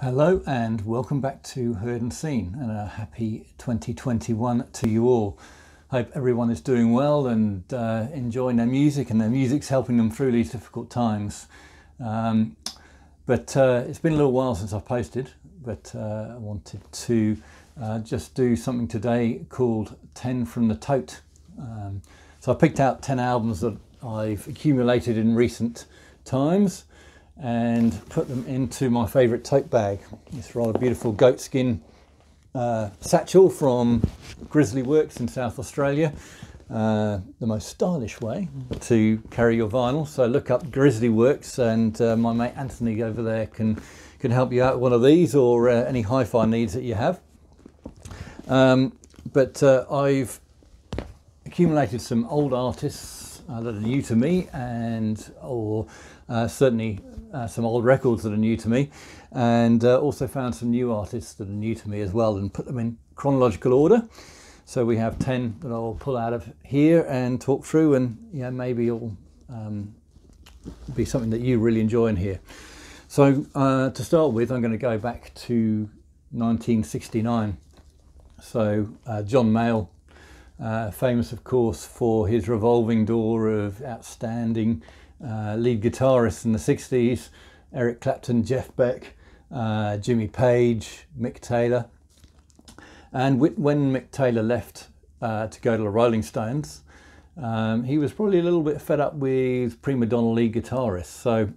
Hello and welcome back to Heard and Seen, and a happy 2021 to you all. Hope everyone is doing well and enjoying their music, and their music's helping them through these difficult times. But it's been a little while since I've posted, but I wanted to just do something today called 10 from the Tote. So I picked out 10 albums that I've accumulated in recent times and put them into my favourite tote bag. This rather beautiful goatskin satchel from Grizzly Works in South Australia. The most stylish way to carry your vinyl. So look up Grizzly Works, and my mate Anthony over there can help you out with one of these, or any hi-fi needs that you have. But I've accumulated some old artists that are new to me, or certainly some old records that are new to me, and also found some new artists that are new to me as well, and put them in chronological order. So we have 10 that I'll pull out of here and talk through, and maybe it'll be something that you really enjoy and hear. So to start with, I'm going to go back to 1969. So John Mayall, famous of course for his revolving door of outstanding lead guitarists in the 60s, Eric Clapton, Jeff Beck, Jimmy Page, Mick Taylor. And when Mick Taylor left to go to the Rolling Stones, he was probably a little bit fed up with prima donna lead guitarists. So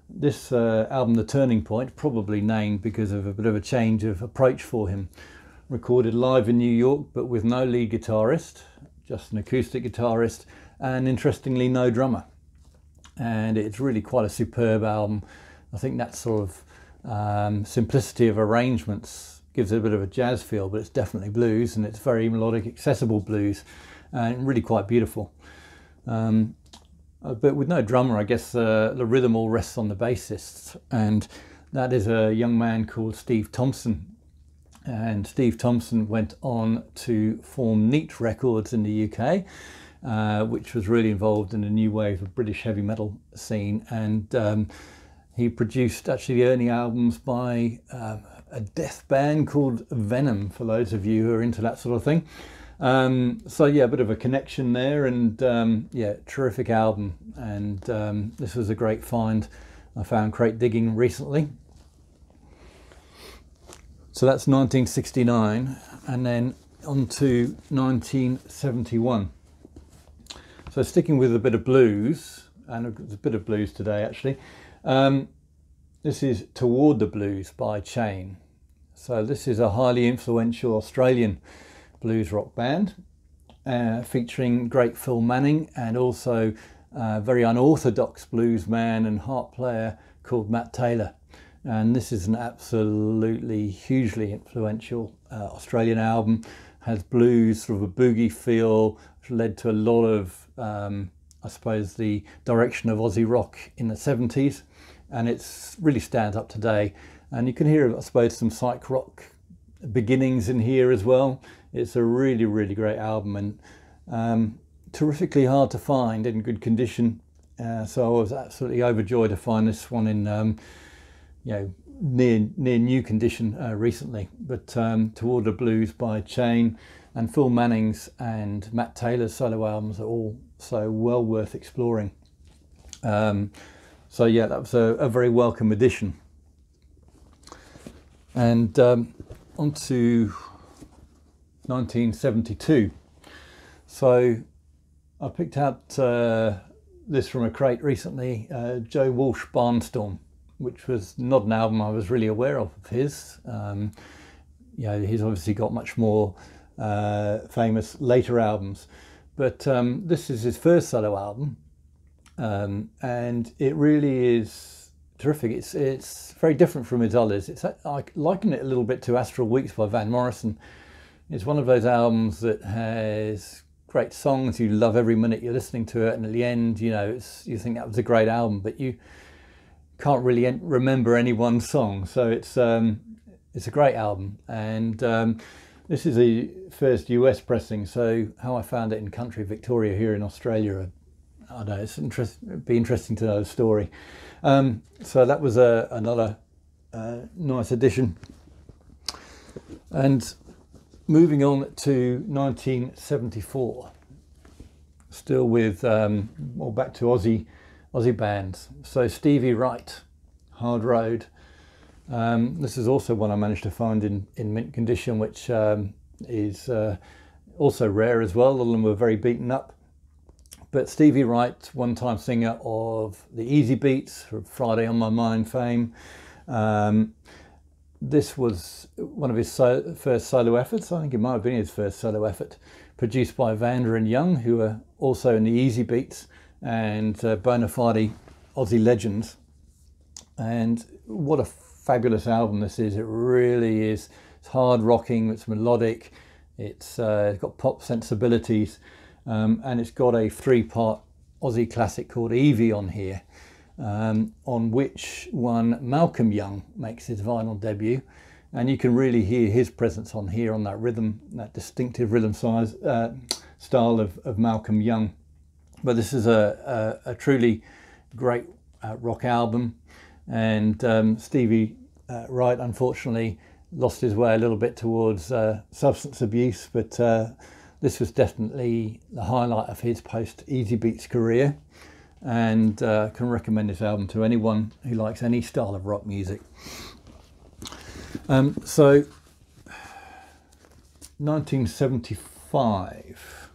this album, The Turning Point, probably named because of a bit of a change of approach for him. Recorded live in New York, but with no lead guitarist, just an acoustic guitarist, and interestingly no drummer. And it's really quite a superb album. I think that sort of simplicity of arrangements gives it a bit of a jazz feel, but it's definitely blues, and it's very melodic, accessible blues, and really quite beautiful. But with no drummer, I guess the rhythm all rests on the bassists, and that is a young man called Steve Thompson. And Steve Thompson went on to form Neat Records in the UK, which was really involved in a new wave of British heavy metal scene, and he produced actually the early albums by a death band called Venom, for those of you who are into that sort of thing. So yeah, a bit of a connection there, and yeah, terrific album, and this was a great find. I found crate digging recently. So that's 1969, and then on to 1971. So sticking with a bit of blues, and a bit of blues today actually. This is Toward the Blues by Chain. So this is a highly influential Australian blues rock band, featuring great Phil Manning, and also a very unorthodox blues man and harp player called Matt Taylor. And this is an absolutely hugely influential Australian album. Has blues, sort of a boogie feel, which led to a lot of, I suppose, the direction of Aussie rock in the 70s. And it's really stands up today. And you can hear, I suppose, some psych rock beginnings in here as well. It's a really, really great album, and terrifically hard to find in good condition. So I was absolutely overjoyed to find this one in near new condition recently. But Toward the Blues by Chain, and Phil Manning's and Matt Taylor's solo albums are all so well worth exploring. So yeah, that was a very welcome addition. And on to 1972. So I picked out this from a crate recently, Joe Walsh, Barnstorm, which was not an album I was really aware of his. He's obviously got much more famous later albums, but this is his first solo album, and it really is terrific. It's very different from his others. I liken it a little bit to Astral Weeks by Van Morrison. It's one of those albums that has great songs. You love every minute you're listening to it, and at the end, you think that was a great album, but you can't really remember any one song. So it's a great album, and this is the first US pressing. So how I found it in country Victoria here in Australia, I don't know, it'd be interesting to know the story. So that was another nice addition. And moving on to 1974, still with well, back to Aussie bands. So Stevie Wright, Hard Road. This is also one I managed to find in mint condition, which is also rare as well. All of them were very beaten up. But Stevie Wright, one-time singer of the Easy Beats, Friday on My Mind fame. This was one of his first solo efforts. I think it might have been his first solo effort, produced by Vanda and Young, who are also in the Easy Beats and bona fide Aussie legends. And what a fabulous album this is. It really is. It's hard rocking, it's melodic, it's got pop sensibilities, and it's got a 3-part Aussie classic called Evie on here, on which one Malcolm Young makes his vinyl debut. And you can really hear his presence on here, on that rhythm, that distinctive rhythm style of Malcolm Young. But this is a truly great rock album. And Stevie Wright, unfortunately, lost his way a little bit towards substance abuse, but this was definitely the highlight of his post-Easy Beats career, and can recommend this album to anyone who likes any style of rock music. So 1975.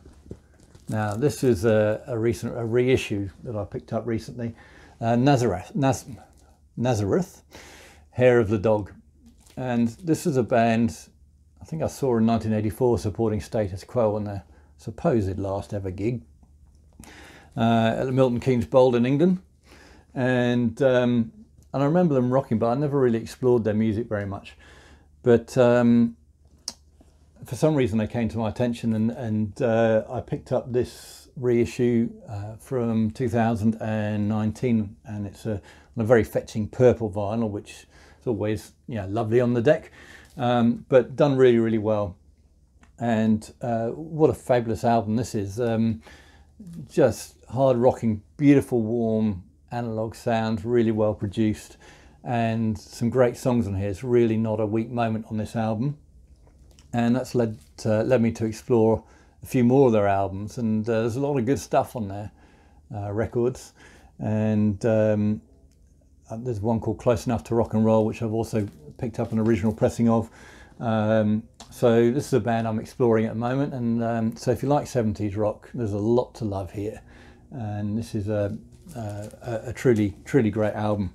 Now this is a reissue that I picked up recently. Nazareth, Hair of the Dog. And this is a band I think I saw in 1984 supporting Status Quo on their supposed last ever gig at the Milton Keynes Bowl in England. And I remember them rocking, but I never really explored their music very much. But for some reason they came to my attention, and I picked up this reissue from 2019, and it's on a very fetching purple vinyl, which is always, you know, lovely on the deck, but done really, really well. And what a fabulous album this is. Just hard rocking, beautiful, warm analog sounds, really well produced, and some great songs on here. It's really not a weak moment on this album, and that's led me to explore a few more of their albums. And there's a lot of good stuff on their records, and there's one called Close Enough to Rock and Roll, which I've also picked up an original pressing of. So this is a band I'm exploring at the moment, and so if you like 70s rock, there's a lot to love here, and this is a truly great album.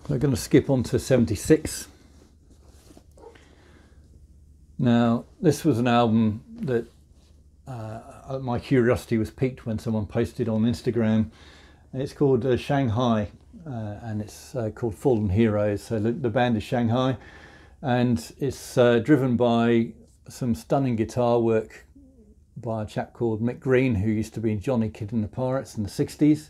We're going to skip on to 76. Now this was an album that my curiosity was piqued when someone posted on Instagram. It's called Shanghai, and it's called Fallen Heroes. So the band is Shanghai, and it's driven by some stunning guitar work by a chap called Mick Green, who used to be Johnny Kidd and the Pirates in the 60s.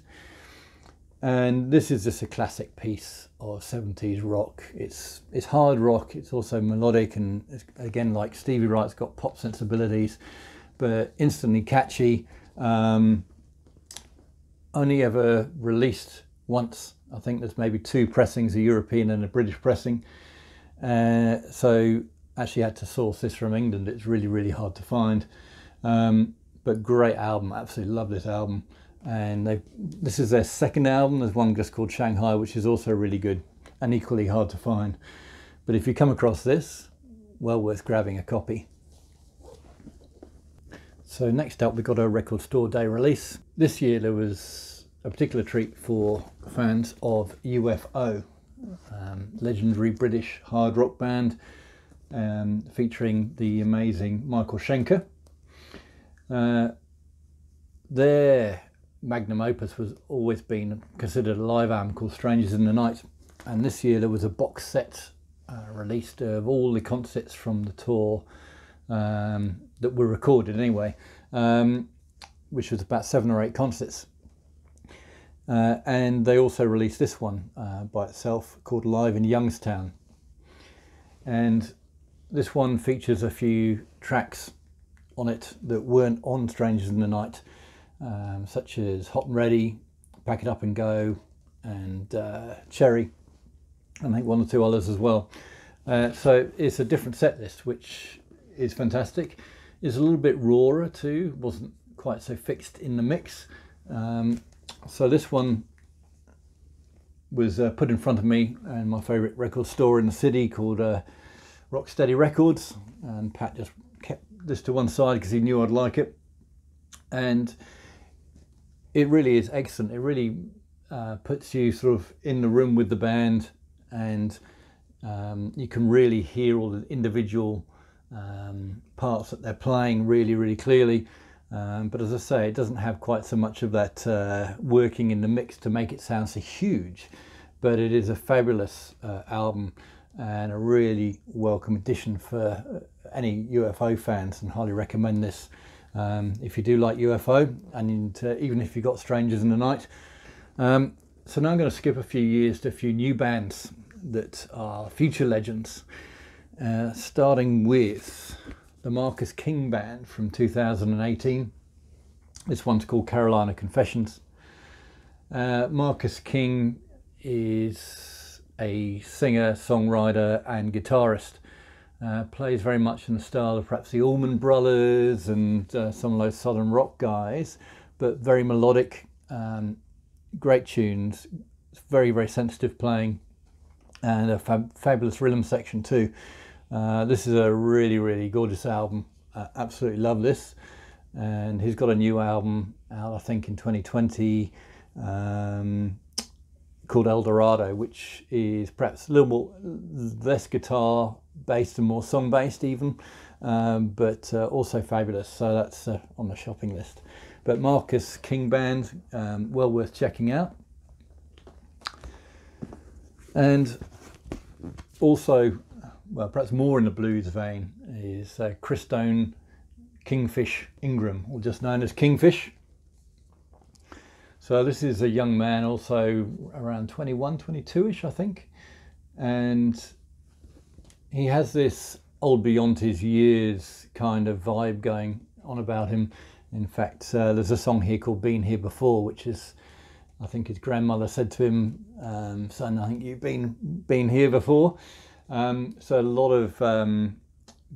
And this is just a classic piece of 70s rock. It's hard rock, it's also melodic, and it's, again, like Stevie Wright's got pop sensibilities, but instantly catchy. Only ever released once. I think there's maybe 2 pressings, a European and a British pressing. So actually had to source this from England. It's really, really hard to find. But great album, absolutely love this album. And this is their second album. There's one just called Shanghai, which is also really good and equally hard to find. But if you come across this, well worth grabbing a copy. So next up, we've got a record store day release. This year there was a particular treat for fans of UFO, legendary British hard rock band, featuring the amazing Michael Schenker. Their magnum opus was always been considered a live album called Strangers in the Night, and this year there was a box set released of all the concerts from the tour that were recorded anyway, which was about 7 or 8 concerts. And they also released this one by itself called Live in Youngstown. And this one features a few tracks on it that weren't on Strangers in the Night, such as Hot and Ready, Pack It Up and Go, and cherry, and I think 1 or 2 others as well. So it's a different set list, which is fantastic. It's a little bit rawer too, wasn't quite so fixed in the mix. So this one was put in front of me in my favourite record store in the city called Rocksteady Records, and Pat just kept this to one side because he knew I'd like it, and it really is excellent. It really puts you sort of in the room with the band, and you can really hear all the individual parts that they're playing really clearly. But as I say, it doesn't have quite so much of that working in the mix to make it sound so huge, but it is a fabulous album and a really welcome addition for any UFO fans, and highly recommend this if you do like UFO, and even if you've got Strangers in the Night. So now I'm going to skip a few years to a few new bands that are future legends, starting with the Marcus King Band from 2018. This one's called Carolina Confessions. Marcus King is a singer, songwriter and guitarist. Plays very much in the style of perhaps the Allman Brothers and some of those southern rock guys, but very melodic, great tunes, very sensitive playing, and a fabulous rhythm section too. This is a really gorgeous album. Absolutely love this. And he's got a new album out, I think in 2020, called El Dorado, which is perhaps a little more less guitar based and more song based even, but also fabulous. So that's on the shopping list. But Marcus King Band, well worth checking out. And also, well, perhaps more in the blues vein, is Christone Kingfish Ingram, or just known as Kingfish. So this is a young man, also around 21, 22-ish, I think. And he has this old beyond his years kind of vibe going on about him. In fact, there's a song here called Been Here Before, which is, I think his grandmother said to him, son, I think you've been here before. So a lot of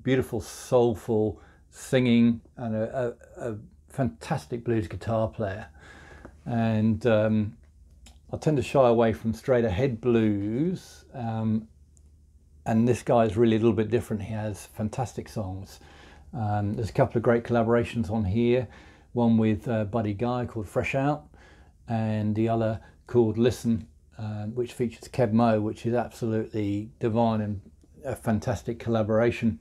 beautiful, soulful singing, and a fantastic blues guitar player. And I tend to shy away from straight ahead blues, and this guy is really a little bit different. He has fantastic songs. There's a couple of great collaborations on here, one with Buddy Guy called Fresh Out, and the other called Listen, which features Kev Moe, which is absolutely divine and a fantastic collaboration.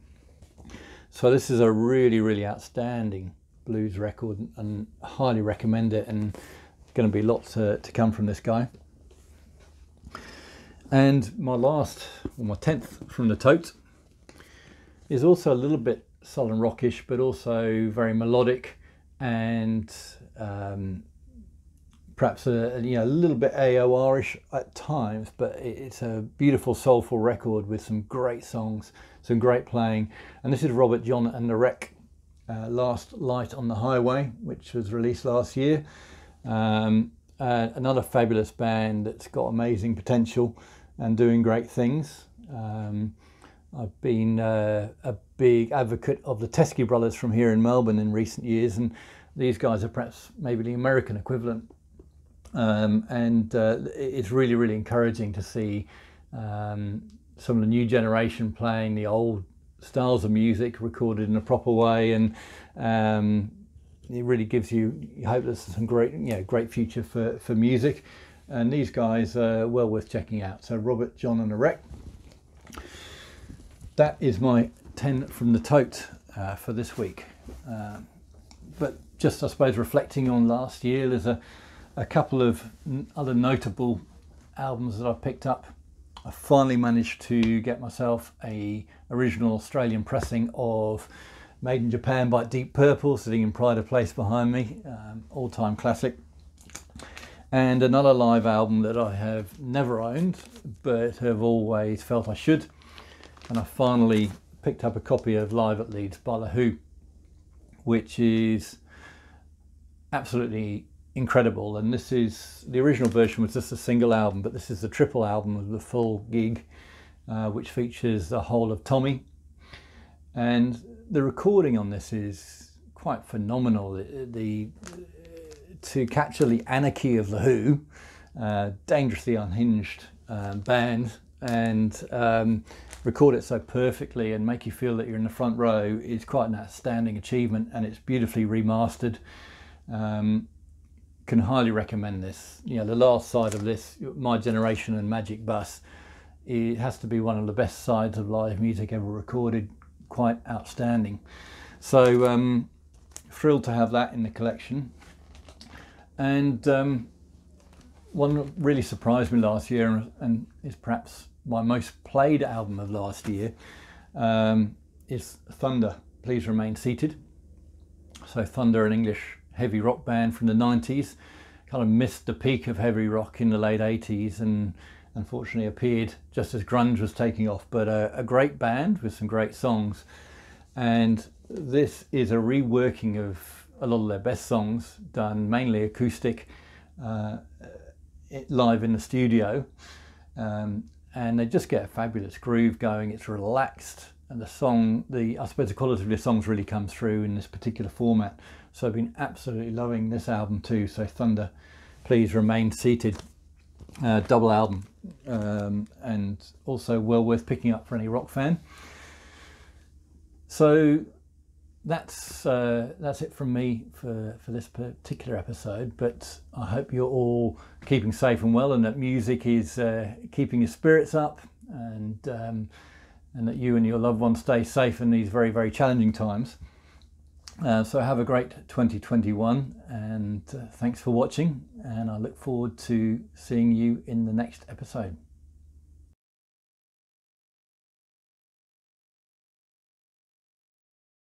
So this is a really outstanding blues record, and highly recommend it, and going to be lots to come from this guy. And my last, or my 10th from the Tote, is also a little bit southern rockish, but also very melodic, and perhaps a little bit AOR-ish at times, but it's a beautiful soulful record with some great songs, some great playing. And this is Robert John and the Wreck, Last Light on the Highway, which was released last year. Another fabulous band that's got amazing potential and doing great things. I've been a big advocate of the Teskey Brothers from here in Melbourne in recent years, and these guys are perhaps maybe the American equivalent. It's really encouraging to see some of the new generation playing the old styles of music recorded in a proper way, and it really gives you hope there's some great future for music. And these guys are well worth checking out. So Robert, John and the Wreck. That is my 10 from the Tote for this week. But just, I suppose, reflecting on last year, there's a couple of other notable albums that I picked up. I finally managed to get myself a original Australian pressing of Made in Japan by Deep Purple, sitting in pride of place behind me, all-time classic. And another live album that I have never owned, but have always felt I should. And I finally picked up a copy of Live at Leeds by The Who, which is absolutely incredible. And this is, the original version was just a single album, but this is the triple album of the full gig, which features the whole of Tommy. And the recording on this is quite phenomenal. To capture the anarchy of the Who, dangerously unhinged band, and record it so perfectly and make you feel that you're in the front row is quite an outstanding achievement, and it's beautifully remastered. Can highly recommend this. You know, the last side of this, My Generation and Magic Bus, it has to be one of the best sides of live music ever recorded. Quite outstanding. So thrilled to have that in the collection. And one that really surprised me last year, and is perhaps my most played album of last year, is Thunder, Please Remain Seated. So Thunder, an English heavy rock band from the 90s, kind of missed the peak of heavy rock in the late 80s and unfortunately appeared just as grunge was taking off, but a great band with some great songs. And this is a reworking of a lot of their best songs, done mainly acoustic, live in the studio, and they just get a fabulous groove going. It's relaxed, and the song, I suppose the quality of the songs really comes through in this particular format. So I've been absolutely loving this album too. So Thunder, Please Remain Seated, double album, and also well worth picking up for any rock fan. So that's it from me for this particular episode, but I hope you're all keeping safe and well, and that music is keeping your spirits up, and that you and your loved ones stay safe in these very, very challenging times. So have a great 2021, and thanks for watching, and I look forward to seeing you in the next episode.